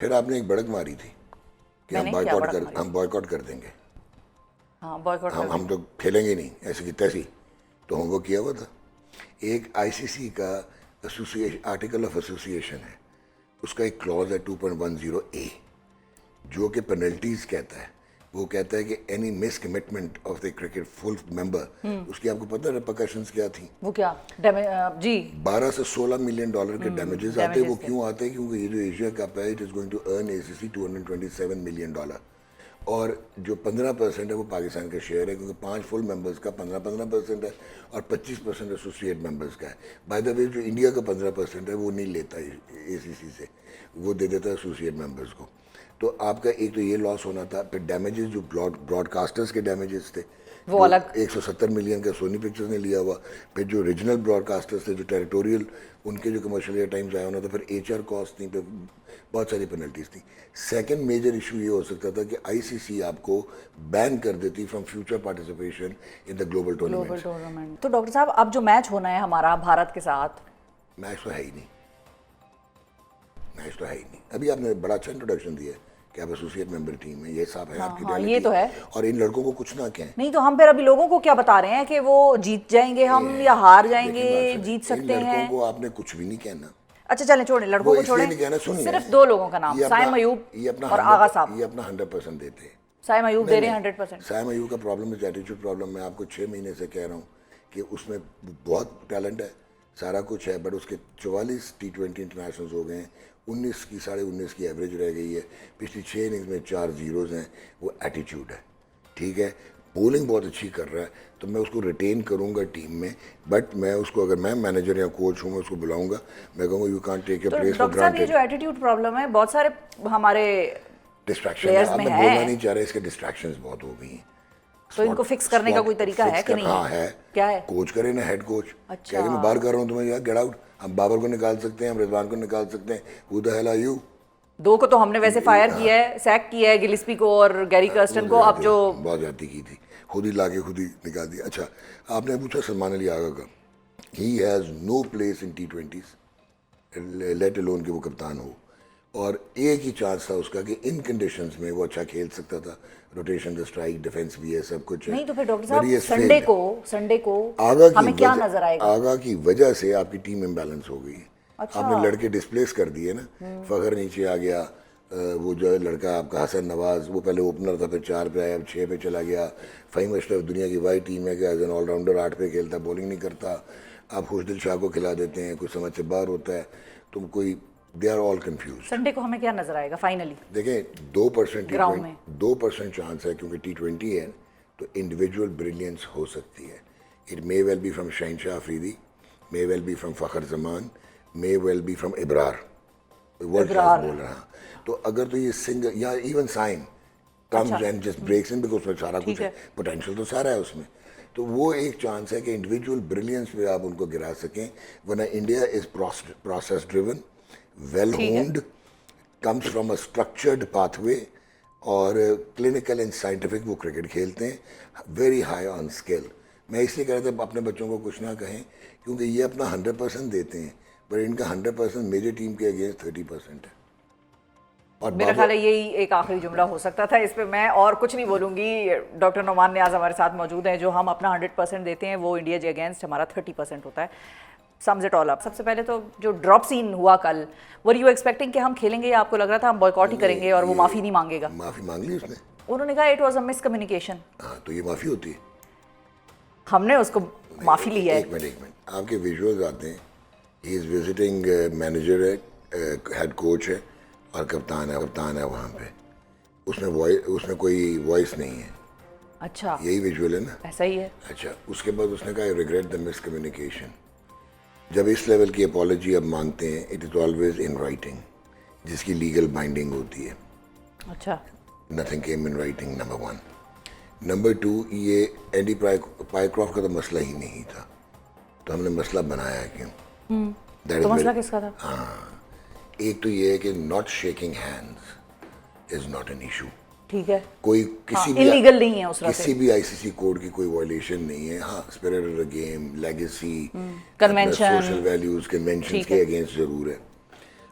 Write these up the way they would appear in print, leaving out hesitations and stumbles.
پھر آپ نے ایک بڑک ماری تھی کہ ہم بوائیکاٹ کر دیں گے, ہم تو کھیلیں گے نہیں ایسے کی تیسی, تو ہم وہ کیا ہوا تھا. ایک آئی سی سی کا آرٹیکل آف ایسوسیشن ہے, اس کا ایک کلوز ہے 2.10A جو کہ پینلٹیز کہتا ہے. وہ کہتا ہے کہ any miss commitment of the cricket full member, اس کی آپ کو پتہ ہے ریپرکشنز کیا تھیں؟ وہ کیا جی 12 سے 16 ملین ڈالر کے ڈیمیجز آتے ہیں. وہ کیوں آتے ہیں؟ کیونکہ یہ جو ایشیا کپ ہے it is going to earn A C C $227 million, اور جو 15% ہے وہ پاکستان کا شیئر ہے, کیونکہ 5 فل ممبرز کا 15% ہے اور 25% ایسوسیٹ ممبرز کا ہے. بائی دا وے جو انڈیا کا 15% ہے وہ نہیں لیتا اے سی سی سے, وہ دے دیتا ہے ایسوسیٹ ممبرز کو. تو آپ کا ایک تو یہ لاس ہونا تھا. پھر ڈیمیجز جو براڈ کاسٹرز کے ڈیمیجز تھے وہ الگ 170 ملین کا سونی پکچرز نے لیا ہوا. پھر جو ریجنل براڈ کاسٹرز تھے جو ٹیریٹوریل, ان کے جو کمرشل ایئر ٹائم ضائع ہونا تھا. پھر ایچ آر کاسٹ تھیں, پھر بہت ساری پینلٹیز تھیں. سیکنڈ میجر ایشو یہ ہو سکتا تھا کہ آئی سی سی آپ کو بین کر دیتی from future participation in the global tournament. تو ڈاکٹر صاحب اب جو میچ ہونا ہے ہمارا بھارت کے ساتھ, میچ تو ہے ہی نہیں, میچ تو ہے ہی نہیں. ابھی آپ نے بڑا اچھا انٹروڈکشن دیا ہے کہ آپ ایسوسیٹ ممبر ٹیم میں, یہ صاحب ہے آپ کی ریئلٹی, یہ تو ہے. اور ان لڑکوں کو کچھ نہ کہیں. نہیں تو ہم پھر ابھی لوگوں کو کیا بتا رہے ہیں کہ وہ جیت جائیں گے ہم یا ہار جائیں گے, جیت سکتے ہیں. ان لڑکوں کو آپ نے کچھ بھی نہیں کہنا. اچھا چلیں چھوڑیں, لڑکوں کو چھوڑیں, صرف 2 لوگوں کا نام, سائم ایوب اور آغا صاحب. یہ اپنا 100% دیتے ہیں. سائم ایوب دے رہے ہیں 100%. سائم ایوب کا پرابلم ہے ایٹیٹیوڈ پرابلم. میں آپ کو 6 مہینے سے کہہ رہا ہوں کہ اس میں بہت ٹیلنٹ ہے, سارا کچھ ہے, بٹ اس کے 44 T20 انٹرنیشنلز ہو گئے ہیں, 19 کی 19.5 کی ایوریج رہ گئی ہے, پچھلی 6 اننگز میں 4 زیروز ہیں. وہ ایٹیٹیوڈ ہے, ٹھیک ہے. بولنگ بہت اچھی کر رہا ہے, تو میں اس کو ریٹین کروں گا ٹیم میں, بٹ میں اس کو اگر میں مینیجر یا کوچ ہوں میں اس کو بلاؤں گا, میں کہوں گا you can't take your place for granted. یہ جو ایٹیٹیوڈ پرابلم ہے بہت سارے ہمارے ڈسٹریکشن ہے, اب میں بولنا نہیں چاہ رہا, اس کے ڈسٹریکشنز بہت ہو گئی ہیں. تو ان کو فکس کرنے کا کوئی طریقہ ہے کہ نہیں؟ ہاں ہے. کیا ہے؟ کوچ کرے نا, ہیڈ کوچ کہہ کہ میں باہر کر رہا ہوں تمہیں, یار گیٹ آؤٹ. ہم بابر کو نکال سکتے ہیں, ہم رضوان کو نکال سکتے ہیں, who the hell are you؟ 2 کو تو ہم نے ویسے فائر کیا ہے, سیک کیا ہے گلسپی کو اور گیری کرسٹن کو. اب جو بہت زیادتی کی تھی, خود ہی لا کے خود ہی نکال دیا. اچھا آپ نے پوچھا سلمان علی آغا کا, he has no place in T20s, let alone کہ وہ کپتان ہو. اور ایک ہی چانس تھا اس کا کہ ان کنڈیشنز میں وہ اچھا کھیل سکتا تھا, روٹیشن دا اسٹرائک, ڈیفینس بھی ہے, سب کچھ ہے. نہیں تو پھر ڈاکٹر صاحب سنڈے کو آغا ہمیں کیا نظر آئے گا؟ آغا کی وجہ سے آپ کی ٹیم امبیلنس ہو گئی ہے. آپ نے لڑکے ڈسپلیس کر دیے نا. فخر نیچے آ گیا, وہ جو ہے لڑکا آپ کا حسن نواز, وہ پہلے اوپنر تھا, پھر 4 پہ آیا, اب 6 پہ چلا گیا. فہیم اشرف دنیا کی وائی ٹیم ہے کہ ایز این آل راؤنڈر 8 پہ کھیلتا, بولنگ نہیں کرتا. آپ خوشدل شاہ کو کھلا دیتے ہیں, کچھ سمجھ سے باہر ہوتا ہے. تم کوئی they are all confused. Sunday کو ہمیں کیا نظر آئے گا فائنلی؟ دیکھیں 2% چانس ہے, کیونکہ T20 ہے تو انڈیویجول بریلینس ہو سکتی ہے. It may well be from Shahenshah Afridi, may well be from Fakhar Zaman, may well be from Abrar, world class بول رہا. تو اگر تو یہ سنگل یا even sign comes and just breaks in, because اس میں سارا کچھ ہے, پوٹینشیل تو سارا ہے اس میں. تو وہ ایک چانس ہے کہ انڈیویجول بریلینس پہ آپ ان کو گرا سکیں. ورنہ India is process driven, well honed, comes from a structured pathway, اور clinical and scientific وہ کرکٹ کھیلتے ہیں, very high on skill. میں اس لیے کہہ رہا تھا اپنے بچوں کو کچھ نہ کہیں, کیونکہ یہ اپنا 100% دیتے ہیں, پر ان کا 100% میجر ٹیم کے اگینسٹ 30% ہے. اور میرا خیال ہے یہی ایک آخری جملہ ہو سکتا تھا, اس پہ میں اور کچھ نہیں بولوں گی. ڈاکٹر نعمان نیاز ہمارے ساتھ موجود ہیں. جو ہم اپنا 100% دیتے ہیں وہ انڈیا کے اگینسٹ ہمارا 30% ہوتا ہے. سمز اٹ آل اپ. سب سے پہلے تو جو ڈراپ سین ہوا کل, ور یو ایکسپیکٹنگ کہ ہم کھیلیں گے یا آپ کو لگ رہا تھا ہم بوائیکاٹ ہی کریں گے اور وہ معافی نہیں مانگے گا؟ معافی مانگ لی اس نے, انہوں نے کہا it was a miss communication. ہاں تو یہ معافی ہوتی ہے, ہم نے اس کو معافی لی ہے. ایک منٹ آپ کے ویژولز آتے ہیں, ہی از وزٹنگ مینیجر ہے, ہیڈ کوچ ہے اور کپتان ہے وہاں پہ, اس میں کوئی وائس نہیں ہے. اچھا یہی ویژول ہے نا؟ ایسا ہی ہے. اچھا اس کے بعد اس نے کہا آئی ریگریٹ دا مس کمیونیکیشن. جب اس لیول کی اپالوجی اب مانگتے ہیں, it is always in writing, جس کی لیگل بائنڈنگ ہوتی ہے. اچھا nothing came in writing, number 1. Number 2, یہ اینڈی پائیکرافٹ کا تو مسئلہ ہی نہیں تھا, تو ہم نے مسئلہ بنایا کیوں؟ تو مسئلہ کس کا تھا؟ ہاں, ایک تو یہ ہے کہ not shaking hands is not an issue. ٹھیک ہے, کوئی کسی بھی انلیگل نہیں ہے اس طرح سے, کسی بھی آئی سی سی کوڈ کی کوئی وائلیشن نہیں ہے. ہاں spirit of the game, legacy, convention, social values, conventions کے اگینسٹ ضرور ہے.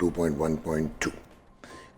2.1.2।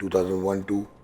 2001-2,